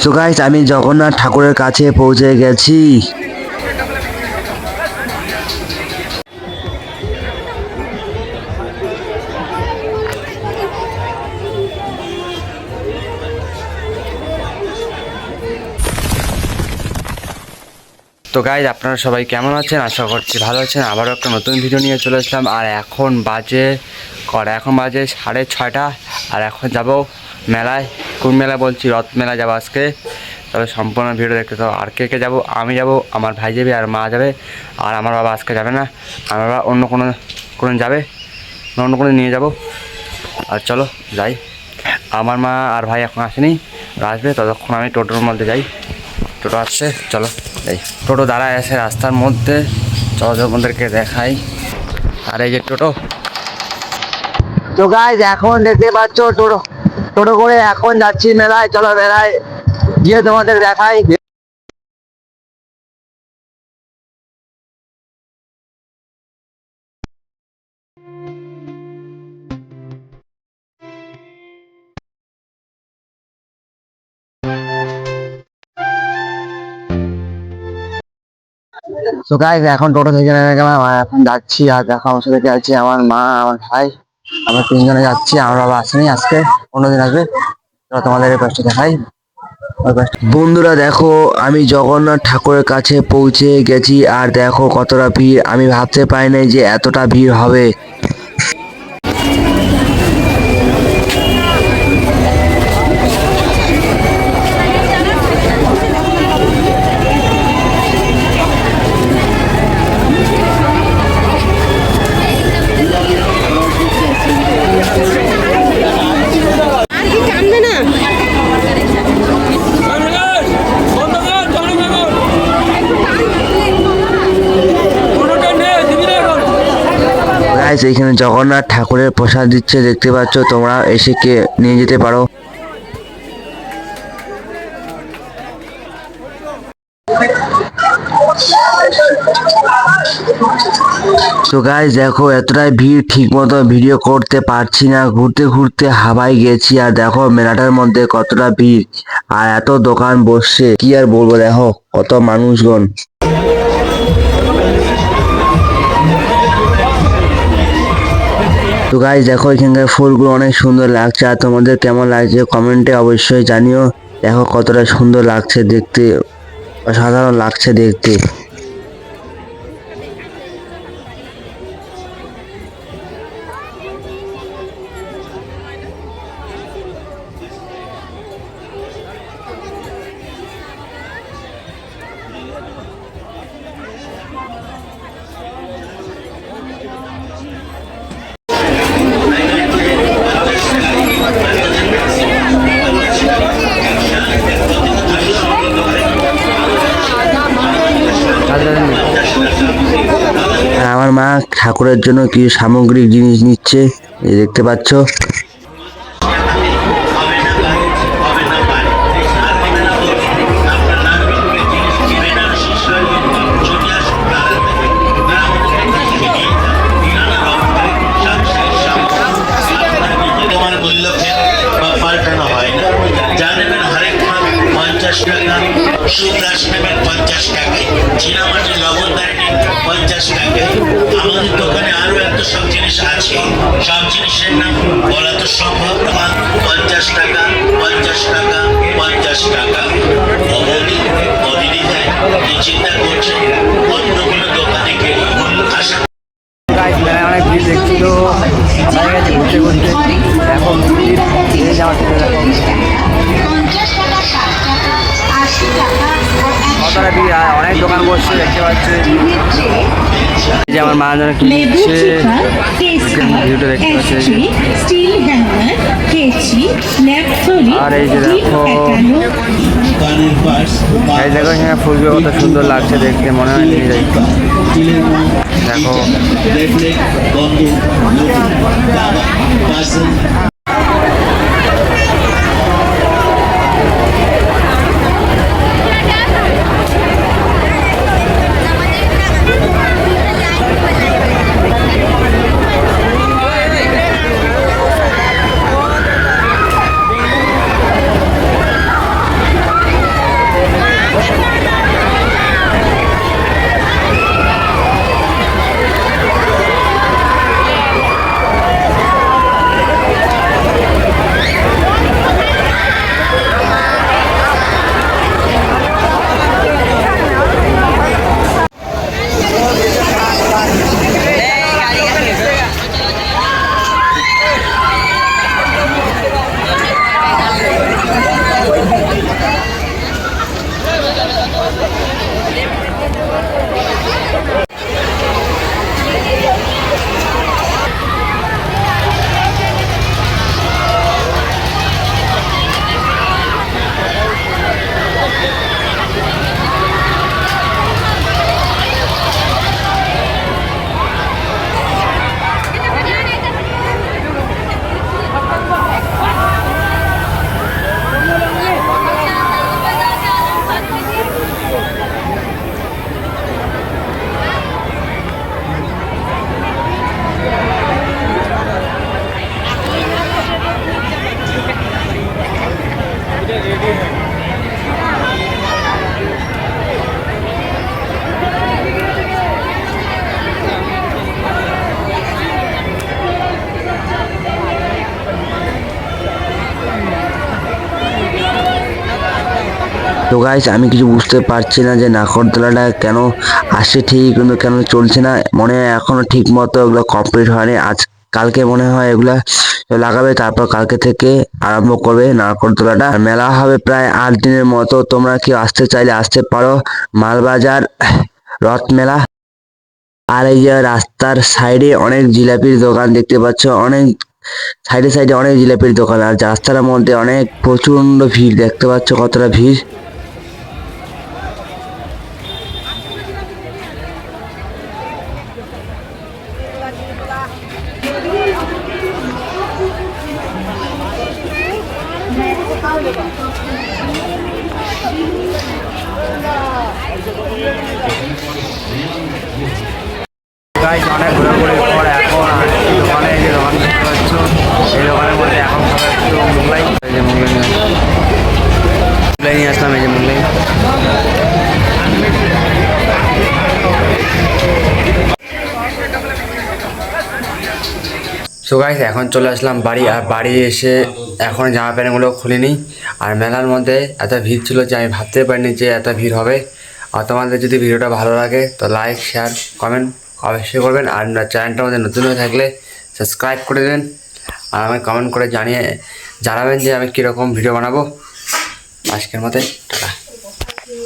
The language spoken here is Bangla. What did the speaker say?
সো গাইস, আমি জগন্নাথ ঠাকুরের কাছে পৌঁছে গেছি। তো গাইজ, আপনারা সবাই কেমন আছেন? আশা করছি ভালো আছেন। আবারও একটা নতুন ভিডিও নিয়ে চলে আসলাম। আর এখন বাজে 6:30। আর এখন যাব মেলায়। কোন মেলা বলছি? রথ মেলা যাবো আজকে। তবে সম্পূর্ণ ভিডিও দেখতে তো। আর কে কে যাবো? আমি যাব, আমার ভাই যাবে, আর মা যাবে। আর আমার বাবা আজকে যাবে না, আমার বাবা অন্য কোনো যাবে, অন্য কোনো নিয়ে যাব। আর চলো যাই। আমার মা আর ভাই এখন আসেনি, আসবে। ততক্ষণ আমি টোটোর মধ্যে যাই। টোটো আসছে, চলো যাই। টোটো দাঁড়ায় আছে রাস্তার মধ্যে, চলো তোমাদেরকে দেখাই। আর এই যে টোটো। তো গাইজ, এখন দেখতে পাচ্ছ টোটো করে এখন যাচ্ছি মেলায়। চলো মেলায় গিয়ে তোমাদের দেখাই। তো গাইজ, এখন টোটো থেকে নেমে গেলাম, এখন যাচ্ছি। আর দেখো আমার সাথে আছে আমার মা, আমার ভাই, আমরা তিনজনে যাচ্ছি। আমার বাবা আসেনি আজকে, অন্যদিন আসবে। তোমাদের এই পাশটা দেখাই। বন্ধুরা দেখো, আমি জগন্নাথ ঠাকুরের কাছে পৌঁছে গেছি। আর দেখো কতটা ভিড়, আমি ভাবতে পারিনি যে এতটা ভিড় হবে। এখানে জগন্নাথ ঠাকুরের প্রসাদ দিচ্ছে, দেখতে পাচ্ছ তোমরা, এসে কে নিয়ে যেতে পারো। তো গাইস দেখো, এতটাই ভিড়, ঠিক মতো ভিডিও করতে পারছি না। ঘুরতে ঘুরতে হাবাই গেছি। আর দেখো মেলাটার মধ্যে কতটা ভিড়, আর এত দোকান বসছে, কি আর বলবো। দেখো কত মানুষজন। তো গাইস দেখো, এখানকার ফুলগুলো অনেক সুন্দর লাগছে। আর তোমাদের কেমন লাগছে কমেন্টে অবশ্যই জানিও। দেখো কতটা সুন্দর লাগছে দেখতে, অসাধারণ লাগছে দেখতে। আমার মা ঠাকুরের জন্য কিছু সামগ্রিক জিনিস নিচ্ছে, এই দেখতে পাচ্ছ। সুপ্রাস নেবেন 50 টাকায়, চীনামাটির লবণদানি 50 টাকায়। আমাদের দোকানে আরো এত সব জিনিস আছে, সব জিনিসের নাম বলা তো সম্ভব না। 50 টাকা, 50 টাকা, 50 টাকা। অদিদি ভাই কি চিন্তা করছেন? অন্য কোনো দোকানে গেলে আশা অনেক ভিড় দেখছিল, ঘুরতে ঘুরতে এখন কতটা ভিড়, আর অনেক দোকান বসছে দেখতে পাচ্ছি। যে আমার মা যেন কি দিচ্ছে, ভিডিওটা দেখতে পাচ্ছি। আর এই যে দেখো, এই দেখো এখানে ফুলগুলো কত সুন্দর লাগছে দেখতে, মনে হয় নিয়ে যাই। দেখো তো গাইস আমি কিছু বুঝতে পারছি না যে নাগরদোলাটা কেন আসছে ঠিক কিন্তু কেন চলছে না, মনে হয় এখনো ঠিক মতো এগুলো কমপ্লিট হয়নি। আজ কালকে মনে হয় এগুলা লাগাবে, তারপর কালকে থেকে আরম্ভ করবে নাগরদোলাটা। আর মেলা হবে প্রায় 8 দিনের মতো, তোমরা কি আসতে চাইলে আসতে পারো। মালবাজার রথ মেলা। আর এই যে রাস্তার সাইডে অনেক জিলাপির দোকান দেখতে পাচ্ছ, অনেক সাইডে সাইডে অনেক জিলাপির দোকান। আর রাস্তার মধ্যে অনেক প্রচন্ড ভিড়, দেখতে পাচ্ছ কতটা ভিড়। গাইজ অনেক ঘোরাঘুরির পর এখন আসছি দোকানে, যে দোকান দেখতে পাচ্ছ এই দোকানের মধ্যে এখন খাবে একটু মোগলাই। এই যে মোগলাই নিয়ে আসলাম, এই যে মোগলাই। সো গাইজ এখন চলে আসলাম বাড়ি, আর বাড়ি এসে এখন জামা প্যান্টগুলো খুলিনি। আর মেলার মধ্যে এত ভিড় ছিল যে আমি ভাবতে পারিনি যে এত ভিড় হবে। আর তোমাদের যদি ভিডিওটা ভালো লাগে তো লাইক শেয়ার কমেন্ট অবশ্যই করবেন। আর চ্যানেলটার মধ্যে নতুন হয়ে থাকলে সাবস্ক্রাইব করে দেবেন। আর আমাকে কমেন্ট করে জানাবেন যে আমি কীরকম ভিডিও বানাবো। আজকের মতো টাটা।